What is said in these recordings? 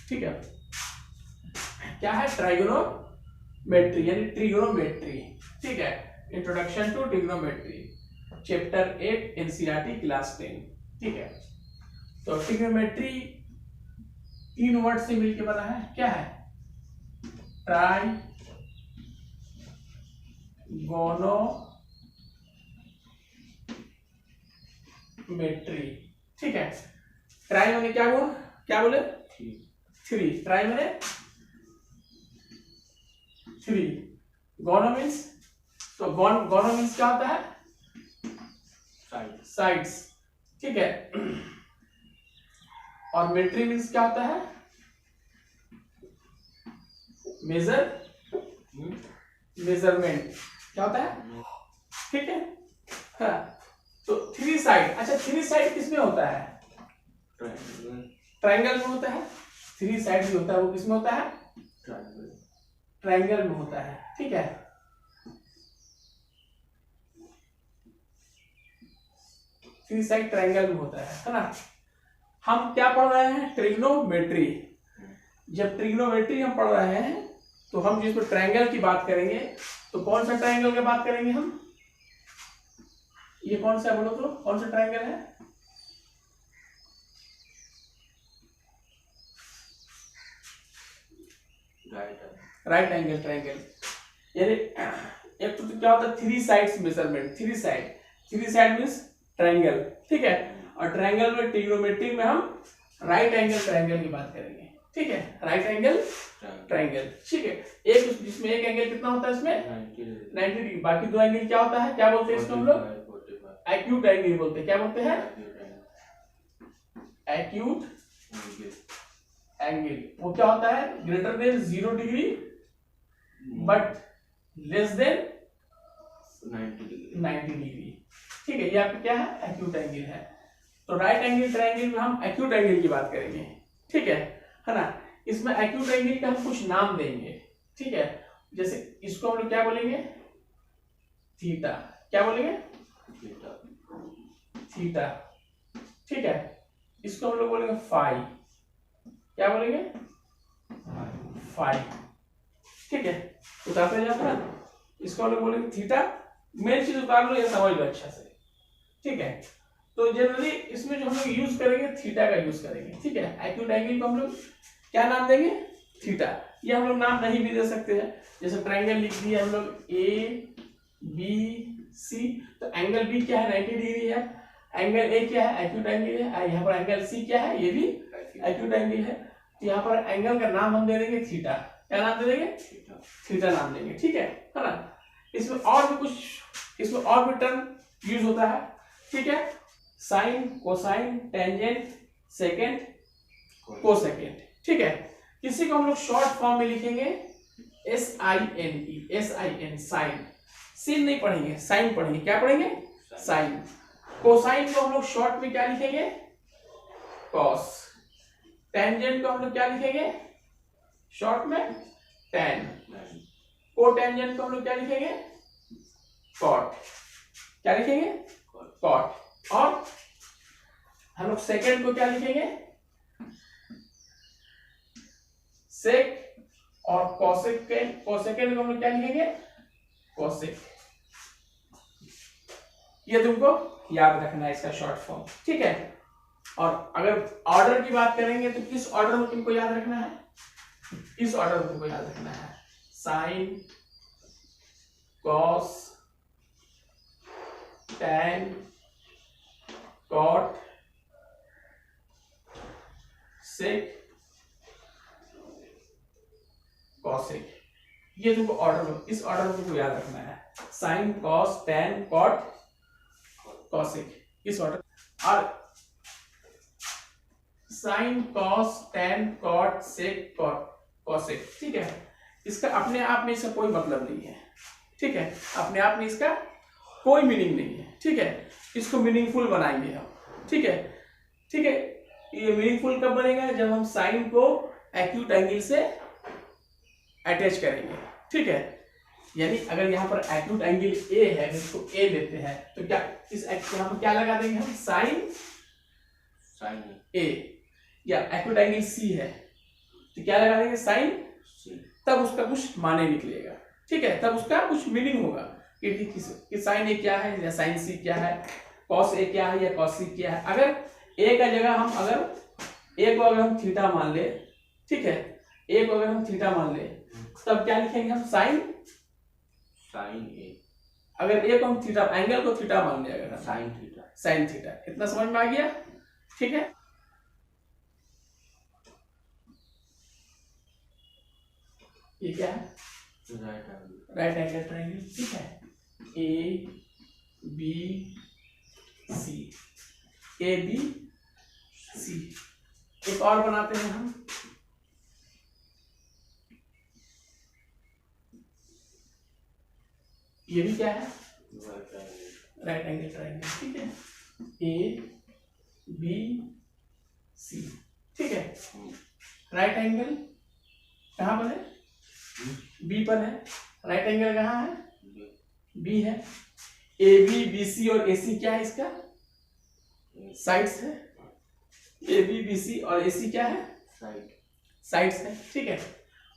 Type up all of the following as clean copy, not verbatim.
ठीक है, क्या है ट्राइगोनोमेट्री यानी ट्रिगोनोमेट्री। ठीक है, introduction to trigonometry, chapter 8 NCERT class 10। ठीक है, तो ट्रिगोनोमेट्री 3 वर्ड से मिलकर बना है, क्या है? ट्राइगोनोमेट्री। ठीक है, ट्राई मैंने क्या बोले? 3। ट्राई मैंने 3। गोनो मीन्स, तो गोनो मीन्स क्या होता है? साइड्स। ठीक है, और मेट्री मीन्स क्या होता है? मेजरमेंट। क्या होता है? ठीक है, हाँ, तो 3 साइड। अच्छा, 3 साइड किसमें होता है? ट्रायंगल में होता है। 3 साइड भी होता है, वो किसमें होता है? ट्रायंगल में होता है। ठीक है, थ्री साइड ट्रायंगल में होता है ना। हम क्या पढ़ रहे हैं? ट्रिग्नोमेट्री। जब ट्रिग्नोमेट्री हम पढ़ रहे हैं तो हम जिसमें ट्रायंगल की बात करेंगे, तो कौन सा ट्रायंगल की बात करेंगे हम? ये कौन सा, बोलो तो कौन सा ट्रायंगल है? Right angle triangle. यानी एक तो क्या होता है? 3 sides measurement. 3 side means triangle. ठीक है, और ट्रायंगल में ट्रिग्नोमेट्री में हम राइट एंगल ट्रायंगल की बात करेंगे। ठीक है, राइट एंगल ट्रायंगल। ठीक है, एक जिसमें एक एंगल कितना होता है? इसमें 90 डिग्री। बाकी 2 एंगल क्या होता है? क्या बोलते हैं इसको हम लोग? एक्यूट एंगल बोलते हैं। क्या बोलते हैं? Acute angle. वो क्या होता है? Greater than 0 degree but less than 90 degree. ठीक है, ये आपका क्या है? एक्यूट एंगल है। तो राइट एंगल ट्रायंगल में हम एक्यूट एंगल की बात करेंगे। ठीक है ना। इसमें एक्यूट एंगल का हम कुछ नाम देंगे। ठीक है, जैसे इसको हम लोग क्या बोलेंगे? थीटा। क्या बोलेंगे? थीटा। ठीक है, इसको हम लोग बोलेंगे फाई। क्या बोलेंगे? फाई। ठीक है, उतारते जाता है। इसको हम लोग बोलेंगे थीटा। मेन चीज उतार लो या समझ लो अच्छा से। ठीक है, तो जनरली इसमें जो हम लोग यूज करेंगे थीटा का यूज करेंगे। ठीक है, एक्यूट एंगल को हम लोग क्या नाम देंगे? थीटा। ये हम लोग नाम नहीं भी दे सकते हैं, जैसे ट्रायंगल लिख दिए हम लोग ABC, तो एंगल B क्या है? 90 डिग्री है। एंगल A क्या है? एक्यूट एंगल है। यहाँ पर एंगल C क्या है? ये भी एक्यूट एंगल है। तो यहाँ पर एंगल का नाम हम दे देंगे थीटा। क्या नाम दे देंगे? थीटा नाम देंगे। ठीक है ना। इसमें और भी टर्म यूज होता है। ठीक है, sine, cosine, tangent, secant, cosecant. ठीक है, किसी को हम लोग शॉर्ट फॉर्म में लिखेंगे SIN, साइन। सिन नहीं पढ़ेंगे, साइन पढ़ेंगे। क्या पढ़ेंगे? साइन। कोसाइन को हम लोग शॉर्ट में क्या लिखेंगे? कॉस। टेंजेंट को हम लोग क्या लिखेंगे शॉर्ट में? टेन। कोटेंजेंट को हम लोग क्या लिखेंगे? कॉट। क्या लिखेंगे? कॉट। और हम लोग सेकेंड को क्या लिखेंगे? सेक। और कोसेकेंड को हम लोग क्या लिखेंगे? कोसेक। ये तुमको याद रखना है, इसका शॉर्ट फॉर्म। ठीक है, और अगर ऑर्डर की बात करेंगे तो किस ऑर्डर में तुमको याद रखना है? इस ऑर्डर में तुमको याद रखना है। Sine, cos, tan, cot, sec, cosec. ये तुमको ऑर्डर में, इस ऑर्डर में तुमको याद रखना है। Sine, cos, tan, cot, cosec, इस ऑर्डर। और sine, cos, tan, cot, sec, cosec. ठीक है, इसका अपने आप में इसका कोई मतलब नहीं है। ठीक है, अपने आप में इसका कोई मीनिंग नहीं है। ठीक है, इसको मीनिंगफुल बनाएंगे हम। ठीक है, ठीक है, ये मीनिंगफुल कब बनेगा? जब हम साइन को एक्यूट एंगल से अटैच करेंगे। ठीक है, यानी अगर यहाँ पर एक्यूट एंगल ए है, इसको ए लेते हैं, तो क्या इस यहाँ पर क्या लगा देंगे हम? साइन ए। या एक्यूट एंगल सी है, तो क्या लगा देंगे साइन सी, तब उसका कुछ माने निकलेगा, ठीक है, तब उसका कुछ मीनिंग होगा कि साइन ए क्या है या साइन सी क्या है, कॉस ए क्या है या कॉस सी क्या है। अगर ए का जगह हम अगर ए को अगर हम थीटा मान ले, ठीक है, ए को अगर हम थीटा मान ले तब क्या लिखेंगे हम साइन ए, अगर ए को हम थीटा एंगल को थीटा मान ले अगर साइन थीटा, साइन थीटा। इतना समझ में आ गया, ठीक है। ये क्या है? राइट एंगल ट्रायंगल, ठीक है, A B C, A B C. एक और बनाते हैं हम, ये भी क्या है? राइट एंगल ट्रायंगल, ठीक है, ए बी सी, ठीक है। राइट एंगल कहाँ पर है? बी पर है। राइट एंगल कहाँ है? बी है। ए बी बी सी और ए सी क्या है इसका? साइड्स है। ए बी बी सी और ए सी क्या है? साइड्स है, ठीक है।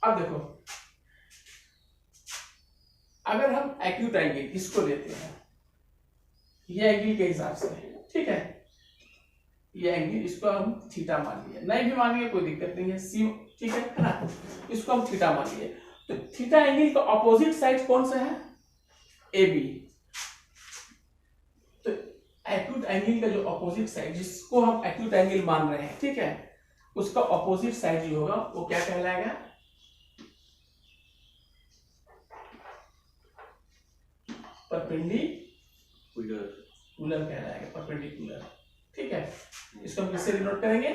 अब देखो, अगर हम एक्यूट एंगल इसको लेते हैं, ये एंगल के हिसाब से, ठीक है, ये एंगल इसको हम थीटा मान लिया, नहीं भी मानिए कोई दिक्कत नहीं है, सी, ठीक है ना, इसको हम थीटा मान लिए। तो थीटा एंगल का ऑपोजिट साइड कौन सा है? A B. तो एक्यूट एंगल का जो ऑपोजिट साइड जिसको हम एक्यूट एंगल मान रहे हैं, ठीक है, उसका ऑपोजिट साइड जो होगा वो क्या कहलाएगा? परपेंडिकुलर कहलाएगा, परपेंडिकुलर, ठीक है। इसको हम किससे डिनोट करेंगे?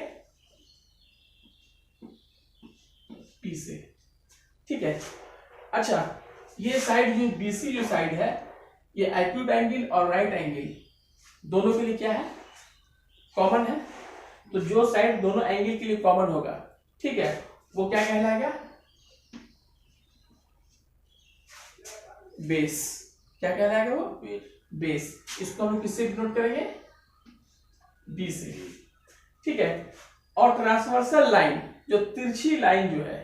पी से, ठीक है। अच्छा, ये साइड जो बीसी जो साइड है, ये एक्यूट एंगल और राइट एंगल दोनों के लिए क्या है? कॉमन है। तो जो साइड दोनों एंगल के लिए कॉमन होगा, ठीक है, वो क्या कहलाएगा? बेस। क्या कहलाएगा वो? बेस। इसको हम किससे डिनोट करेंगे? बी से, ठीक है। और ट्रांसवर्सल लाइन, जो तिरछी लाइन जो है,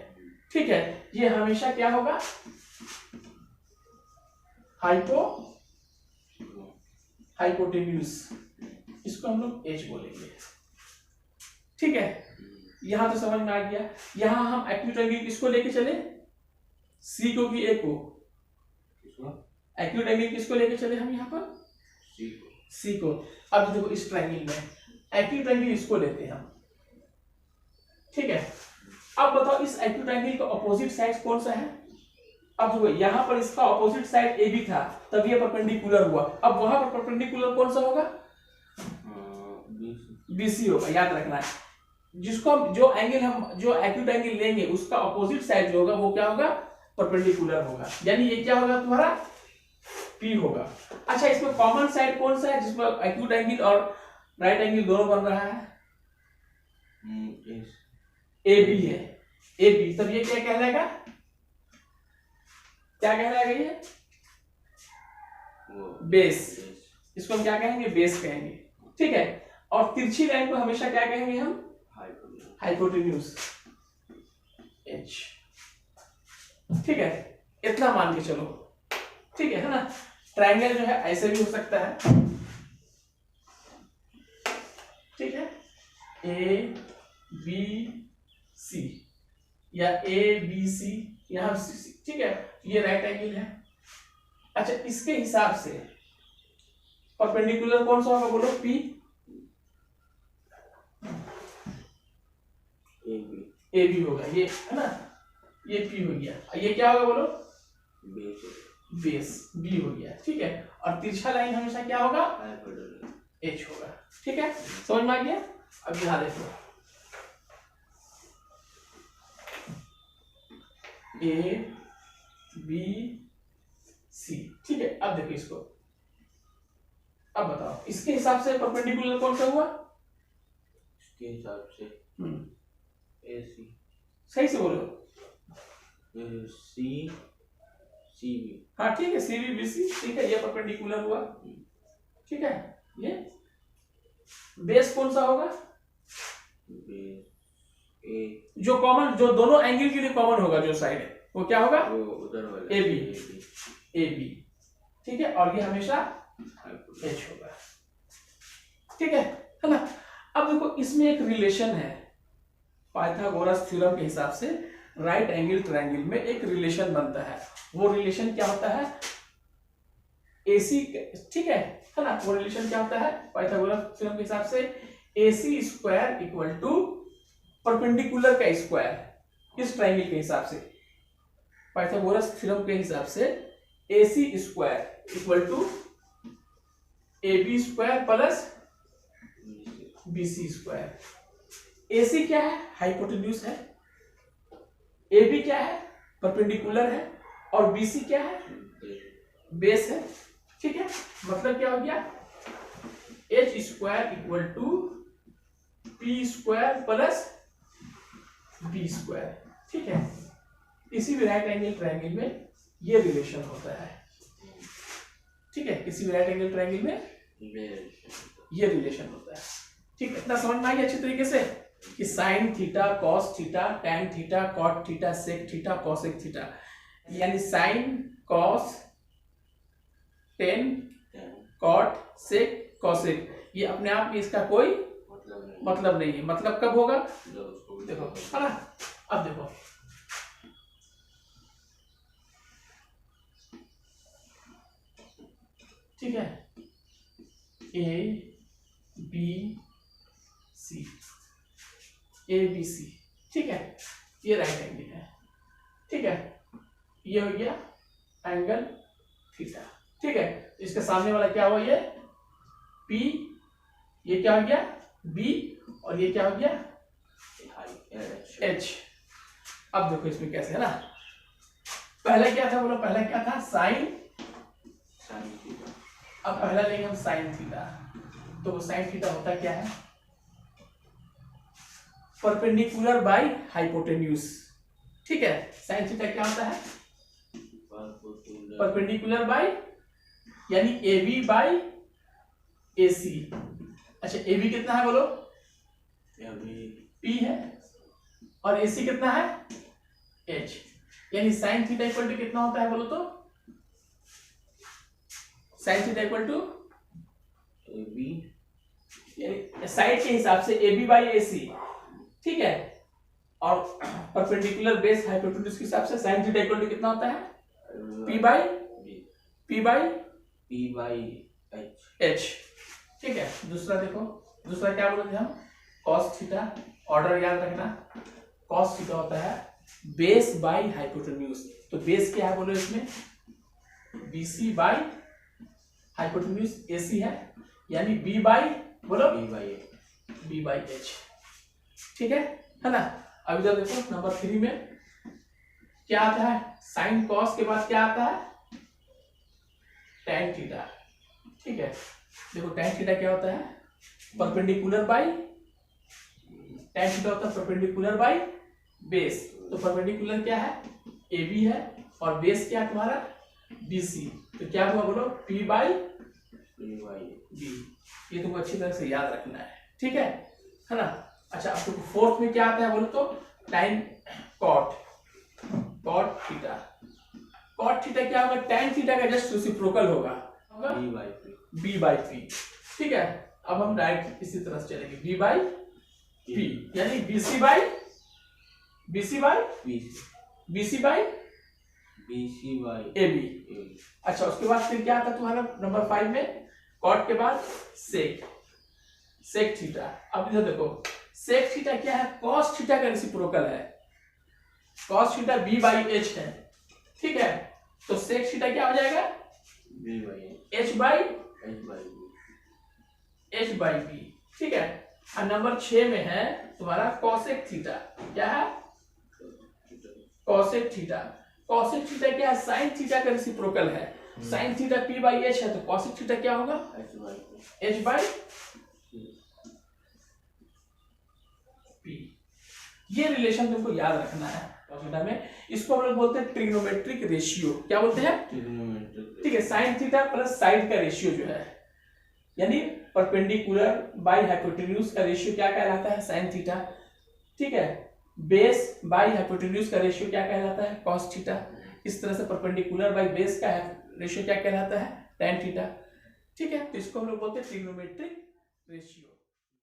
ठीक है, ये हमेशा क्या होगा? हाइपोटेन्यूज, इसको हम लोग एच बोलेंगे, ठीक है। यहां तो समझ में आ गया। यहां हम एक्यूट एंगल किसको लेके चले? सी को कि ए को? एक्यूट एंगल किसको लेके चले हम यहाँ पर? सी को। अब देखो इस ट्रायंगल में एक्यूट एंगल इसको लेते हैं हम, ठीक है। अब बताओ इस एक्यूट एंगल का ऑपोजिट साइड कौन सा है? अब देखो यहाँ पर इसका ऑपोजिट साइड ए बी था, तब ये परपेंडिकुलर हुआ। अब वहां पर परपेंडिकुलर कौन सा होगा? बीसी होगा, याद रखना है। जिसको हम जो एक्यूट एंगल लेंगे उसका ऑपोजिट साइड जो होगा वो क्या होगा? परपेंडिकुलर होगा, यानी ये क्या होगा तुम्हारा? पी होगा। अच्छा, इसमें कॉमन साइड कौन सा है जिसमें एक्यूट एंगल और राइट एंगल दोनों बन रहा है? ए बी है, ए बी। तब ये क्या कहलाएगा? क्या कहलाएगा ये? बेस। इसको हम क्या कहेंगे? बेस कहेंगे, ठीक है। और तिरछी लाइन को हमेशा क्या कहेंगे हम? हाइपोटेन्यूज, एच, ठीक है। इतना मान के चलो, ठीक है ना। ट्रायंगल जो है ऐसे भी हो सकता है, ठीक है, ए बी सी या ए बी सी, यहां सी, ठीक है। ये राइट एंगल है। अच्छा, इसके हिसाब से परपेंडिकुलर कौन सा होगा बोलो? पी, ए बी होगा, ये है ना, ये पी हो गया। ये क्या होगा बोलो? बेस, बी हो गया, ठीक है। और तिरछा लाइन हमेशा क्या होगा? एच होगा, ठीक है। समझ में आ गया? अब यहां देखो, ए बी सी, ठीक है। अब देखो इसको, अब बताओ इसके हिसाब से परपेंडिकुलर कौन सा हुआ? इसके हिसाब से ए सी, सही से बोलो। सी सी बी, हाँ ठीक है, सी बी बी सी, ठीक है, ये परपेंडिकुलर हुआ, ठीक है। ये बेस कौन सा होगा? ए जो कॉमन, जो दोनों एंगल के लिए कॉमन होगा, जो साइड है वो क्या होगा, वो उधर वाला ए बी, ए बी, ठीक है, और ये हमेशा एच होगा, ठीक है ना। अब देखो इसमें एक रिलेशन है, पाइथागोरस थ्योरम के हिसाब से राइट एंगल ट्रायंगल में एक रिलेशन बनता है। वो रिलेशन क्या होता है, AC, ठीक है ना। वो रिलेशन क्या होता है पाइथागोरस थ्योरम के हिसाब से, AC square equal to perpendicular का स्क्वायर। इस ट्रायंगल के हिसाब से, पाइथागोरस थ्योरम के हिसाब से AC square equal to AB square plus BC square. AC क्या है, हाइपोटेन्यूज है, AB क्या है, परपेंडिकुलर है, और BC क्या है, बेस है, ठीक है। मतलब क्या हो गया, H square equal to P square plus B square, ठीक है। किसी भी राइट एंगल ट्रायंगल में ये रिलेशन होता है, ठीक है। किसी भी राइट एंगल ट्रायंगल में ये रिलेशन होता है, ठीक है। इतना समझ में आ गया अच्छी तरीके से कि sine theta, cos theta, tan theta, cot theta, sec theta, cosec theta, यानी sine, cos, tan, cot, sec, cosec, ये अपने आप में इसका कोई मतलब नहीं है। मतलब कब होगा, देखो है ना। अब देखो ठीक है, A B C, A B C, ठीक है, ये राइट एंगल है, ठीक है। ये हो गया एंगल थीटा, ठीक है। इसके सामने वाला क्या हुआ, ये P, ये क्या हो गया B, और ये क्या हो गया H। अब देखो इसमें कैसे है ना, पहले क्या था बोलो, पहले क्या था साइन, अब पहला लेंगे हम साइन थीटा। तो वो साइन थीटा होता क्या है, परपेंडिकुलर बाय हाइपोटेन्यूज, ठीक है। साइन थीटा क्या होता है, परपेंडिकुलर बाय, यानी AB बाय AC। अच्छा AB कितना है बोलो, P है, और AC कितना है H, यानी साइन थीटा इक्वल टू कितना होता है बोलो तो, sine theta equal to AB, यानी साइड के हिसाब से AB बाई AC, ठीक है। और परपेंडिकुलर बेस हाइपोटेन्यूज के हिसाब से साइन थीटा इक्वल टू कितना होता है, P बाई H, ठीक है। दूसरा देखो, दूसरा क्या बोले थे हम, कॉस थीटा, ऑर्डर याद रखना, कॉस थीटा होता है बेस बाई हाइपोटेन्यूज। तो बेस क्या है बोलो इसमें, BC बाई हाइपोटेन्यूज AC है, यानी B बाई बोलो B बाई H, ठीक है ना। अब इधर देखो नंबर 3 में क्या आता है, साइन कॉस के बाद क्या आता है, टैन थीटा, ठीक है। देखो टैन थीटा क्या होता है, परपेंडिकुलर बाई, टैन थीटा होता है परपेंडिकुलर बाई बेस। तो परपेंडिकुलर क्या है, AB है, और बेस क्या है तुम्हारा BC। तो क्या हुआ बोलो, P बाई B। ये तुमको अच्छी तरह से याद रखना है, ठीक है ना। अच्छा, अब तुमको फोर्थ में क्या आता है बोलो तो, tan cot, cot theta. Cot theta क्या होगा, टैन थीटा का जस्ट रेसिप्रोकल होगा B बाई P, ठीक है। अब हम डायरेक्ट इसी तरह से चलेंगे, B बाई P, यानी BC बाई AB। अच्छा, उसके बाद फिर क्या आता है तुम्हारा नंबर 5 में, कॉट के बाद सेक, सेक थीटा। अब इधर देखो, सेक थीटा क्या है, कॉस थीटा का रेसिप्रोकल है, cos theta B by H है, ठीक है। तो सेक थीटा क्या हो जाएगा, H बाई B, ठीक है। और नंबर 6 में है तुम्हारा कॉसेक थीटा, क्या है कॉसेक थीटा। कॉसेक थीटा क्या है, साइन थीटा का रेसिप्रोकल है, sine theta P by H है, तो कॉसेक थीटा क्या होगा, H बाई P। ये रिलेशन तुमको याद रखना है थीटा में। इसको हम लोग बोलते हैं ट्रिग्नोमेट्रिक रेशियो। क्या बोलते हैं, ठीक है। साइन थीटा प्लस साइड का रेशियो जो है, यानी परपेंडिकुलर बाई हाइपोटेन्यूज का रेशियो क्या कहलाता है, साइन थीटा, ठीक है। बेस बाई हाइपोटेन्यूज का रेशियो क्या कहलाता है, कॉस थीटा। इस तरह से परपेंडिकुलर बाई बेस का रेशियो क्या कहलाता है, tan थीटा। ठीक है, तो इसको हम लोग बोलते हैं ट्रिग्नोमेट्रिक रेशियो।